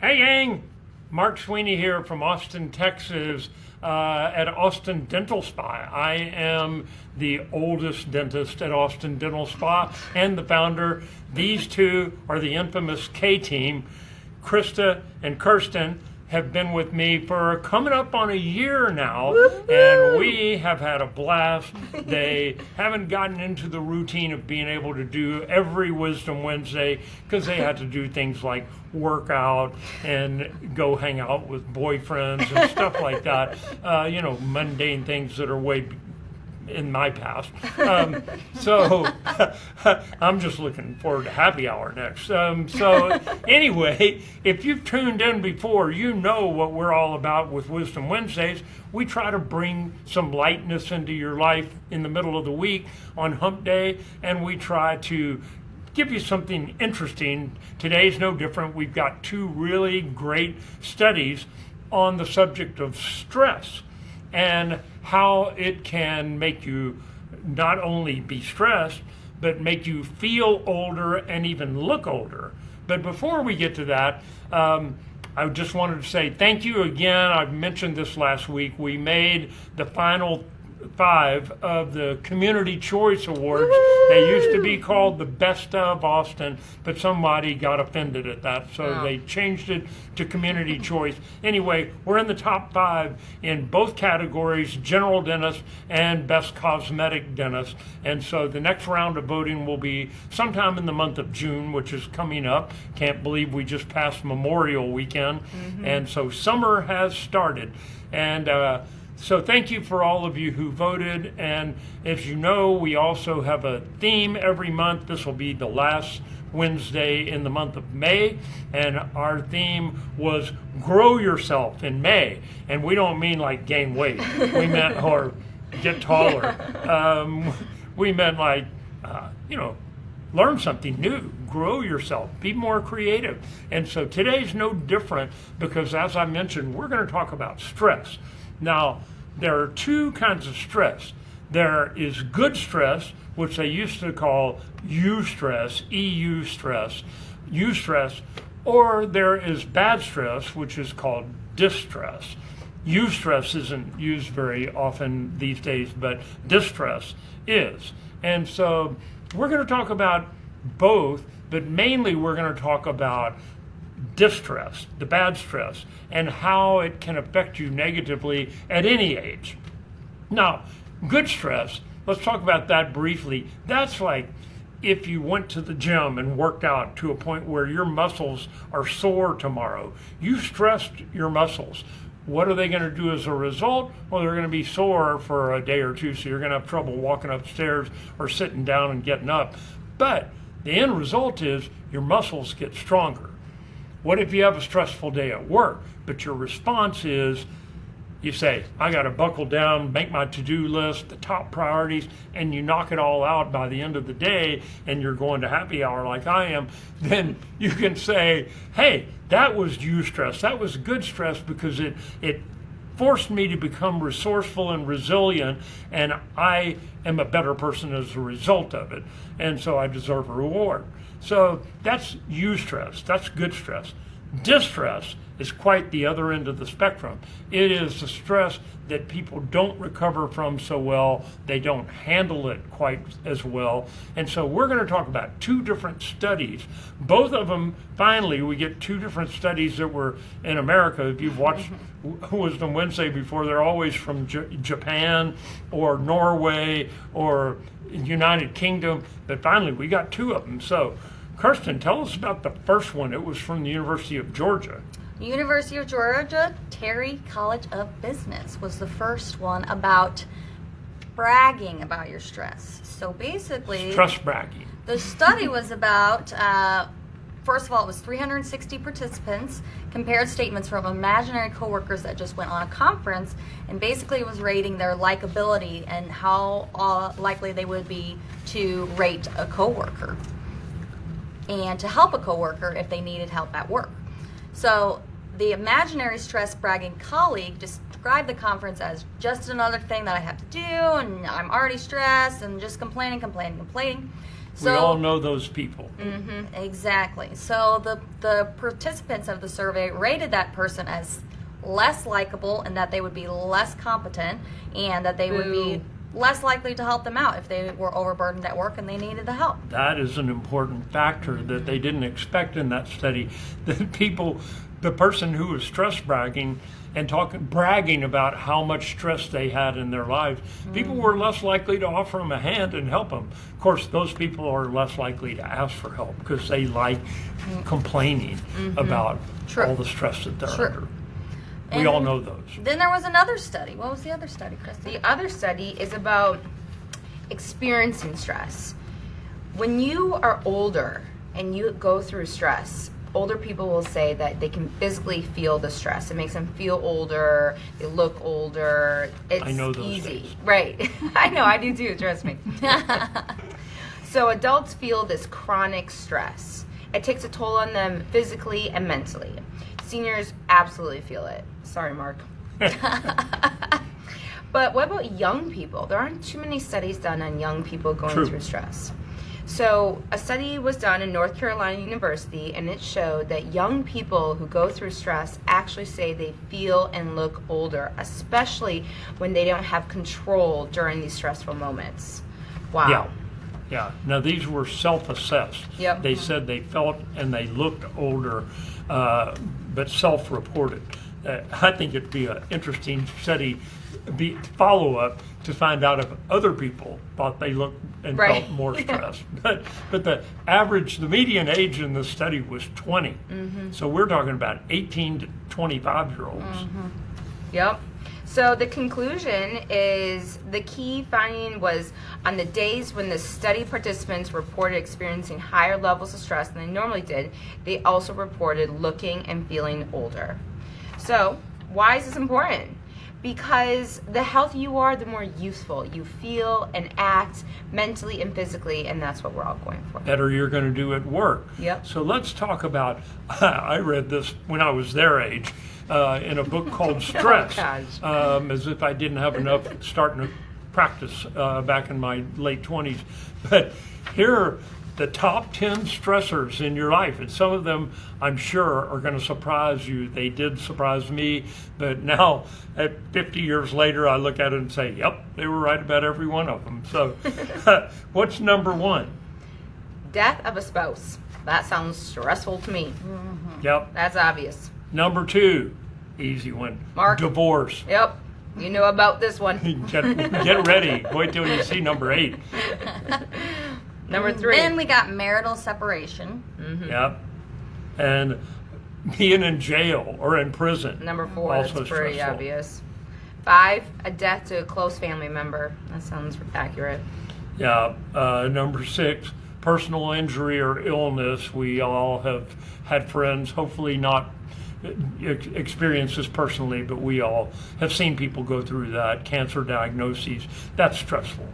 Hey gang, Mark Sweeney here from Austin, Texas at Austin Dental Spa. I am the oldest dentist at Austin Dental Spa and the founder. These two are the infamous K-team. Krista and Kirsten have been with me for coming up on a year now, and we have had a blast. They haven't gotten into the routine of being able to do every Wisdom Wednesday because they had to do things like work out and go hang out with boyfriends and stuff like that, mundane things that are way in my past. So I'm just looking forward to happy hour next. So anyway, if you've tuned in before, you know what we're all about with Wisdom Wednesdays. We try to bring some lightness into your life in the middle of the week on hump day, and we try to give you something interesting. Today's no different. We've got two really great studies on the subject of stress and how it can make you not only be stressed, but make you feel older and even look older. But before we get to that, I just wanted to say thank you again. I've mentioned this last week. We made the final 5 of the Community Choice Awards. Woo-hoo! They used to be called the Best of Austin, but somebody got offended at that, so they changed it to Community Choice. Anyway, we're in the top 5 in both categories, General Dentist and Best Cosmetic Dentist. And so the next round of voting will be sometime in the month of June, which is coming up. Can't believe we just passed Memorial Weekend. And so summer has started. And so thank you for all of you who voted, and as you know, we also have a theme every month. This will be the last Wednesday in the month of May, and our theme was grow yourself in May. And we don't mean like gain weight, we meant, or get taller. We meant like, learn something new, grow yourself, be more creative. And so today's no different because, as I mentioned, we're going to talk about stress. Now, there are 2 kinds of stress. There is good stress, which they used to call eustress, eustress, or there is bad stress, which is called distress. Eustress isn't used very often these days, but distress is. And so we're going to talk about both, but mainly we're going to talk about distress, the bad stress, and how it can affect you negatively at any age. Now, good stress, let's talk about that briefly. That's like if you went to the gym and worked out to a point where your muscles are sore tomorrow. You stressed your muscles. What are they going to do as a result? Well, they're going to be sore for a day or two, so you're going to have trouble walking upstairs or sitting down and getting up. But the end result is your muscles get stronger. What if you have a stressful day at work, but your response is, you say, I got to buckle down, make my to-do list, the top priorities, and you knock it all out by the end of the day, and you're going to happy hour like I am, then you can say, hey, that was eustress. That was good stress because it forced me to become resourceful and resilient, and I am a better person as a result of it, and so I deserve a reward. So that's eustress, that's good stress. Distress is quite the other end of the spectrum. It is the stress that people don't recover from so well, they don't handle it quite as well. And so we're going to talk about 2 different studies. Both of them, finally, we get 2 different studies that were in America. If you've watched Wisdom Wednesday before, they're always from Japan or Norway or United Kingdom, but finally we got 2 of them. So Kirsten, tell us about the first one. It was from the University of Georgia. University of Georgia, Terry College of Business was the first one about bragging about your stress. So basically, stress bragging. The study was about, first of all, it was 360 participants, compared statements from imaginary coworkers that just went on a conference, and basically it was rating their likability and how likely they would be to rate a coworker and to help a coworker if they needed help at work. So the imaginary stress bragging colleague described the conference as just another thing that I have to do, and I'm already stressed and just complaining. We all know those people. Exactly. So the participants of the survey rated that person as less likable and that they would be less competent and that they would be less likely to help them out if they were overburdened at work and they needed the help. That is an important factor that they didn't expect in that study. That the person who was stress bragging and bragging about how much stress they had in their lives, people were less likely to offer them a hand and help them. Of course, those people are less likely to ask for help because they like complaining about all the stress that they're under. We all know those. Then there was another study. What was the other study, Krista? The other study is about experiencing stress. When you are older and you go through stress, older people will say that they can physically feel the stress. It makes them feel older, they look older. It's I know those easy. days. Right. I know, I do too, trust me. So adults feel this chronic stress. It takes a toll on them physically and mentally. Seniors absolutely feel it. Sorry, Mark. But what about young people? There aren't too many studies done on young people going through stress. So a study was done in North Carolina University, and it showed that young people who go through stress actually say they feel and look older, especially when they don't have control during these stressful moments. Wow. Yeah. Now, these were self-assessed. Yep. They said they felt and they looked older, but self-reported. I think it'd be an interesting study, follow-up, to find out if other people thought they looked and felt more stressed. But the median age in the study was 20. So we're talking about 18 to 25-year-olds. Yep. So the conclusion is the key finding was on the days when the study participants reported experiencing higher levels of stress than they normally did, they also reported looking and feeling older. So why is this important? Because the healthier you are, the more useful you feel and act mentally and physically, and that's what we're all going for. Better you're going to do at work. Yep. So let's talk about, I read this when I was their age in a book called Stress, as if I didn't have enough starting to practice back in my late 20s. But here are the top 10 stressors in your life, and some of them I'm sure are going to surprise you. They did surprise me, but now at 50 years later I look at it and say, yep, they were right about every one of them. So what's number one? Death of a spouse. That sounds stressful to me. Yep. That's obvious. Number two, easy one. Mark. Divorce. Yep. You know about this one. Get ready. Wait till you see number 8. Number 3. Then we got marital separation. Yep. And being in jail or in prison. Number 4, also that's pretty stressful. obvious. 5, a death to a close family member. That sounds accurate. Yeah. Number 6, personal injury or illness. We all have had friends, hopefully not experienced this personally, but we all have seen people go through that. Cancer diagnoses. That's stressful.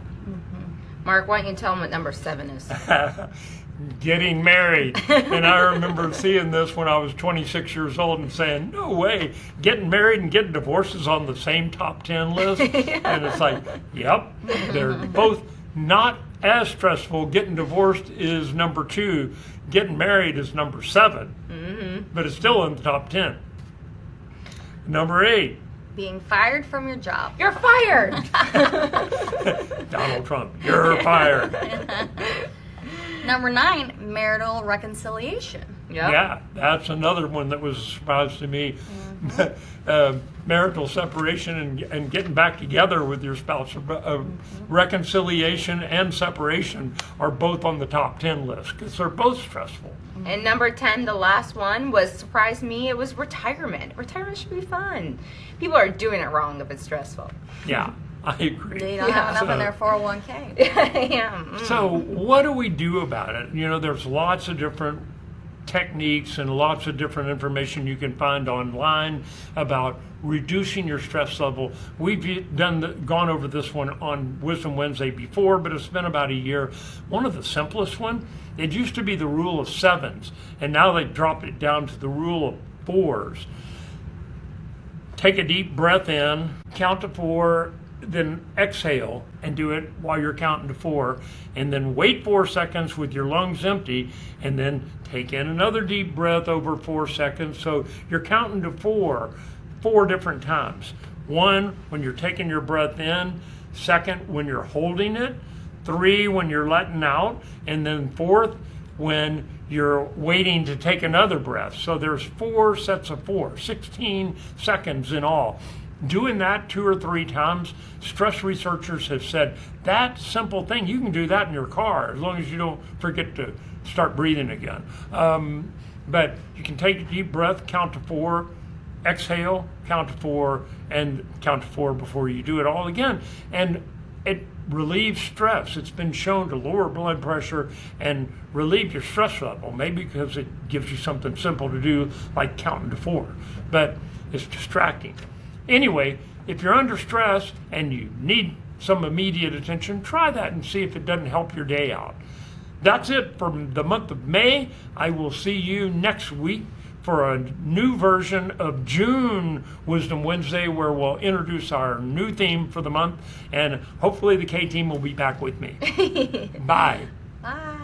Mark, why don't you tell them what number 7 is? Getting married. And I remember seeing this when I was 26 years old and saying, no way, getting married and getting divorced is on the same top 10 list. And it's like, yep, they're both not as stressful. Getting divorced is number 2. Getting married is number 7. But it's still in the top 10. Number 8. Being fired from your job. You're fired! Donald Trump, you're fired. Number 9, marital reconciliation. Yep. Yeah, that's another one that was a surprise to me. Marital separation and getting back together with your spouse. Reconciliation and separation are both on the top 10 list because they're both stressful. And number 10, the last one, surprised me. It was retirement. Retirement should be fun. People are doing it wrong if it's stressful. Yeah, I agree. They don't have enough in their 401k. Yeah. So what do we do about it? You know, there's lots of different techniques and lots of different information you can find online about reducing your stress level. We've gone over this one on Wisdom Wednesday before, but it's been about a year. One of the simplest one, it used to be the rule of 7s, and now they've dropped it down to the rule of 4s. Take a deep breath in, count to 4, then exhale and do it while you're counting to 4, and then wait 4 seconds with your lungs empty, and then take in another deep breath over 4 seconds. So you're counting to 4 different times. 1 when you're taking your breath in, 2nd when you're holding it, 3 when you're letting out, and then 4th when you're waiting to take another breath. So there's 4 sets of 4, 16 seconds in all. Doing that 2 or 3 times, stress researchers have said that simple thing, you can do that in your car as long as you don't forget to start breathing again. But you can take a deep breath, count to 4, exhale, count to 4, and count to 4 before you do it all again. And it relieves stress. It's been shown to lower blood pressure and relieve your stress level, maybe because it gives you something simple to do like counting to 4, but it's distracting. Anyway, if you're under stress and you need some immediate attention, try that and see if it doesn't help your day out. That's it for the month of May. I will see you next week for a new version of June Wisdom Wednesday, where we'll introduce our new theme for the month, and hopefully the K team will be back with me. Bye. Bye.